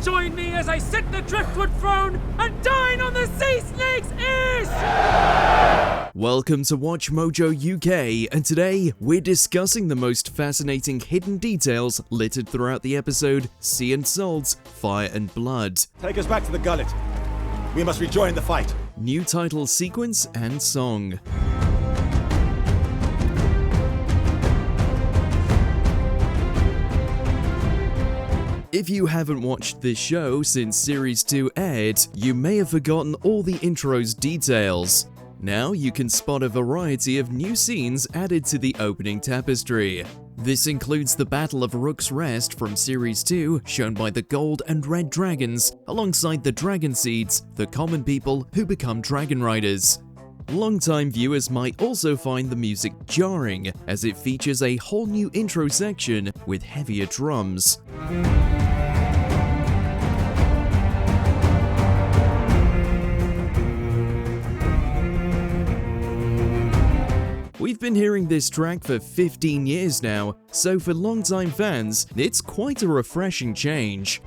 Join me as I sit the driftwood throne and dine on the sea snake's ears! Welcome to watchmojoUK, and today we're discussing the most fascinating hidden details littered throughout the episode Sea and Salt, Fire and Blood. Take us back to the Gullet. We must rejoin the fight. New title sequence and song. If you haven't watched this show since Series 2 aired, you may have forgotten all the intro's details. Now you can spot a variety of new scenes added to the opening tapestry. This includes the Battle of Rook's Rest from Series 2, shown by the gold and red dragons, alongside the dragon seeds, the common people who become dragon riders. Longtime viewers might also find the music jarring, as it features a whole new intro section with heavier drums. We've been hearing this track for 15 years now, so for longtime fans, it's quite a refreshing change.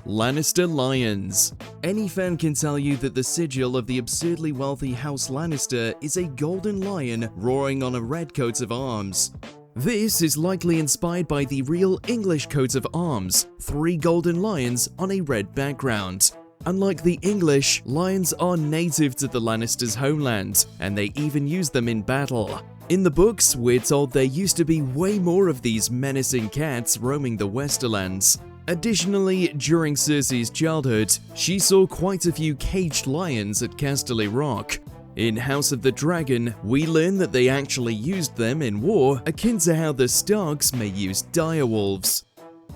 Lannister Lions. Any fan can tell you that the sigil of the absurdly wealthy House Lannister is a golden lion roaring on a red coat of arms. This is likely inspired by the real English coat of arms, 3 golden lions on a red background. Unlike the English, lions are native to the Lannisters' homeland, and they even use them in battle. In the books, we're told there used to be way more of these menacing cats roaming the Westerlands. Additionally, during Cersei's childhood, she saw quite a few caged lions at Casterly Rock. In House of the Dragon, we learn that they actually used them in war, akin to how the Starks may use direwolves.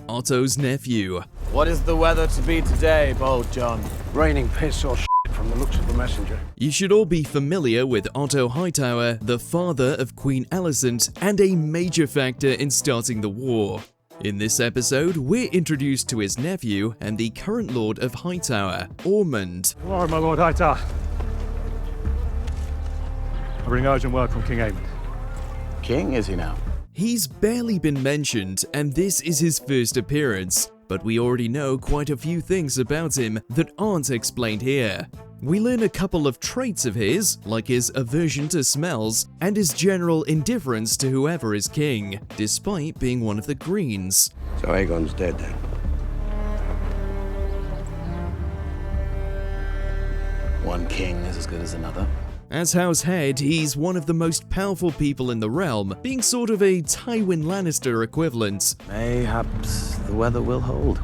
Otto's nephew. What is the weather to be today, bold John? Raining piss or shit from the looks of the messenger. You should all be familiar with Otto Hightower, the father of Queen Alicent, and a major factor in starting the war. In this episode, we're introduced to his nephew and the current Lord of Hightower, Ormund. Lord, my Lord Hightower. I bring urgent word from King Aegon. King, is he now? He's barely been mentioned, and this is his first appearance, but we already know quite a few things about him that aren't explained here. We learn a couple of traits of his, like his aversion to smells and his general indifference to whoever is king, despite being one of the Greens. So Aegon's dead then. One king is as good as another. As House Head, he's one of the most powerful people in the realm, being sort of a Tywin Lannister equivalent. Mayhaps the weather will hold.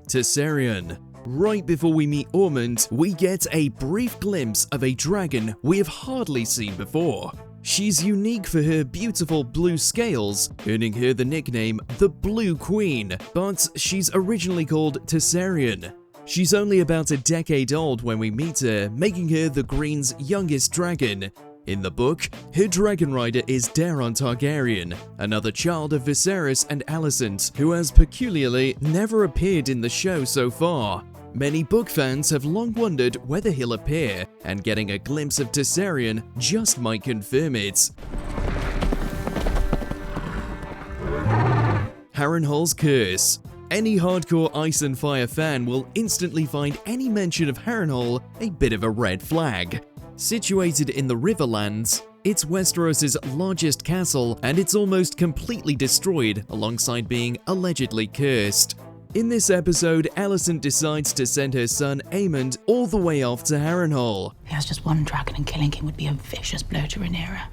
Tessarion. Right before we meet Ormund, we get a brief glimpse of a dragon we have hardly seen before. She's unique for her beautiful blue scales, earning her the nickname the Blue Queen, but she's originally called Tessarion. She's only about a decade old when we meet her, making her the Green's youngest dragon. In the book, her dragon rider is Daeron Targaryen, another child of Viserys and Alicent, who has peculiarly never appeared in the show so far. Many book fans have long wondered whether he'll appear, and getting a glimpse of Tessarion just might confirm it. Harrenhal's Curse. Any hardcore Ice and Fire fan will instantly find any mention of Harrenhal a bit of a red flag. Situated in the Riverlands, it's Westeros' largest castle, and it's almost completely destroyed alongside being allegedly cursed. In this episode, Alicent decides to send her son Aemond all the way off to Harrenhal. He has just one dragon, and killing him would be a vicious blow to Rhaena.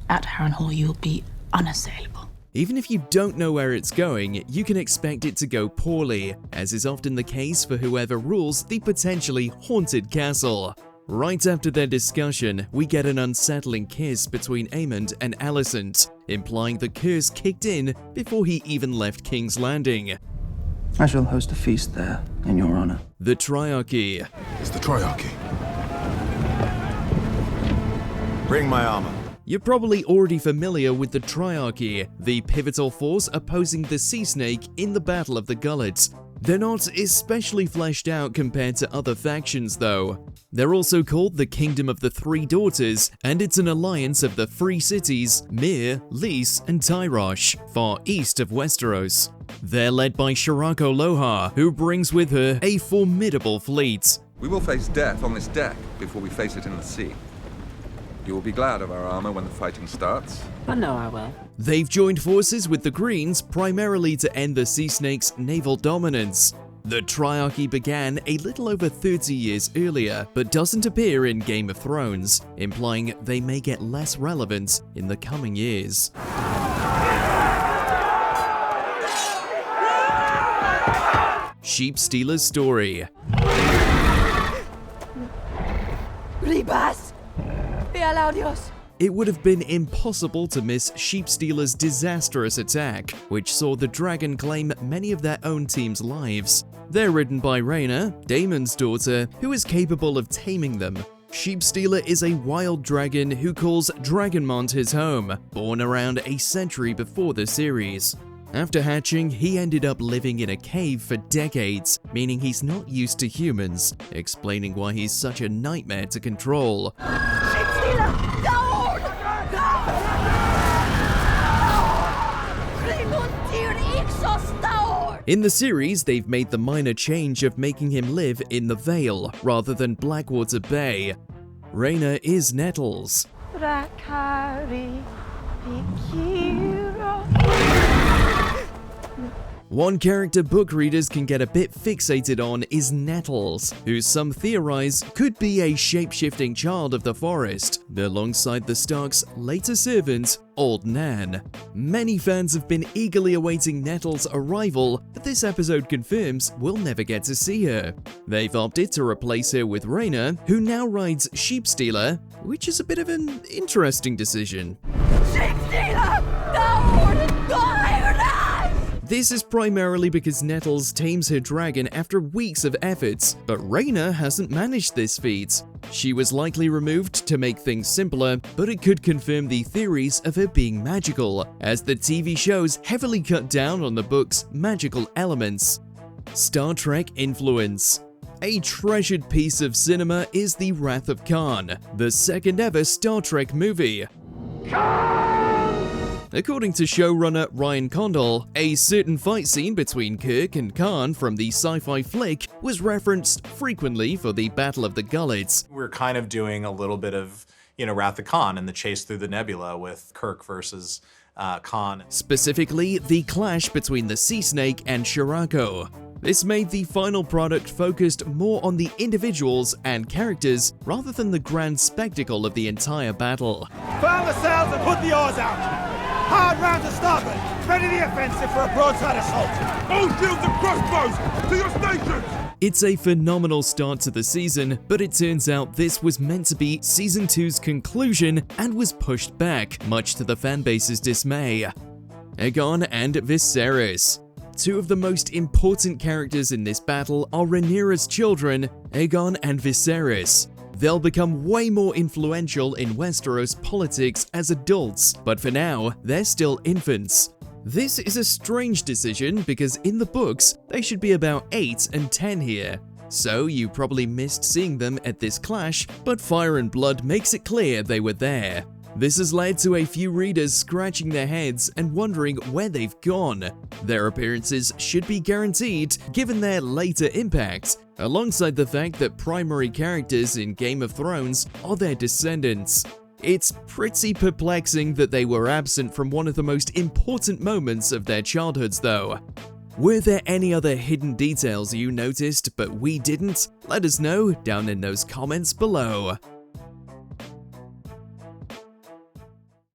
At Harrenhal, you'll be unassailable. Even if you don't know where it's going, you can expect it to go poorly, as is often the case for whoever rules the potentially haunted castle. Right after their discussion, we get an unsettling kiss between Aemond and Alicent, implying the curse kicked in before he even left King's Landing. I shall host a feast there, in your honor. The Triarchy. It's the Triarchy. Bring my armor. You're probably already familiar with the Triarchy, the pivotal force opposing the Sea Snake in the Battle of the Gullet. They're not especially fleshed out compared to other factions though. They're also called the Kingdom of the Three Daughters, and it's an alliance of the three cities, Myr, Lys, and Tyrosh, far east of Westeros. They're led by Shirako Lohar, who brings with her a formidable fleet. We will face death on this deck before we face it in the sea. You will be glad of our armor when the fighting starts. I know I will. They've joined forces with the Greens primarily to end the Sea Snake's naval dominance. The Triarchy began a little over 30 years earlier, but doesn't appear in Game of Thrones, implying they may get less relevant in the coming years. Sheepstealer's story. Ribas! Véala, Dios! It would have been impossible to miss Sheepstealer's disastrous attack, which saw the dragon claim many of their own team's lives. They're ridden by Rhaena, Daemon's daughter, who is capable of taming them. Sheepstealer is a wild dragon who calls Dragonmont his home, born around a century before the series. After hatching, he ended up living in a cave for decades, meaning he's not used to humans, explaining why he's such a nightmare to control. Sheepstealer, down! In the series, they've made the minor change of making him live in the Vale, rather than Blackwater Bay. Rhaena is Nettles. One character book readers can get a bit fixated on is Nettles, who some theorize could be a shape-shifting child of the forest, alongside the Starks' later servant, Old Nan. Many fans have been eagerly awaiting Nettles' arrival, but this episode confirms we'll never get to see her. They've opted to replace her with Rhaena, who now rides Sheepstealer, which is a bit of an interesting decision. Sheepstealer, down! Go! This is primarily because Nettles tames her dragon after weeks of efforts, but Rhaena hasn't managed this feat. She was likely removed to make things simpler, but it could confirm the theories of her being magical, as the TV shows heavily cut down on the book's magical elements. Star Trek influence. A treasured piece of cinema is The Wrath of Khan, the second ever Star Trek movie. According to showrunner Ryan Condal, a certain fight scene between Kirk and Khan from the sci-fi flick was referenced frequently for the Battle of the Gullet. We're kind of doing a little bit of, Wrath of Khan and the chase through the nebula with Kirk versus Khan. Specifically, the clash between the Sea Snake and Shirako. This made the final product focused more on the individuals and characters rather than the grand spectacle of the entire battle. Firm the sails and put the oars out! Hard round to starboard! Ready the offensive for a broadside assault! All shields and crossbows! To your stations! It's a phenomenal start to the season, but it turns out this was meant to be Season 2's conclusion and was pushed back, much to the fanbase's dismay. Aegon and Viserys. Two of the most important characters in this battle are Rhaenyra's children, Aegon and Viserys. They'll become way more influential in Westeros politics as adults, but for now, they're still infants. This is a strange decision because in the books, they should be about 8 and 10 here. So you probably missed seeing them at this clash, but Fire and Blood makes it clear they were there. This has led to a few readers scratching their heads and wondering where they've gone. Their appearances should be guaranteed given their later impact, alongside the fact that primary characters in Game of Thrones are their descendants. It's pretty perplexing that they were absent from one of the most important moments of their childhoods though. Were there any other hidden details you noticed but we didn't? Let us know down in those comments below.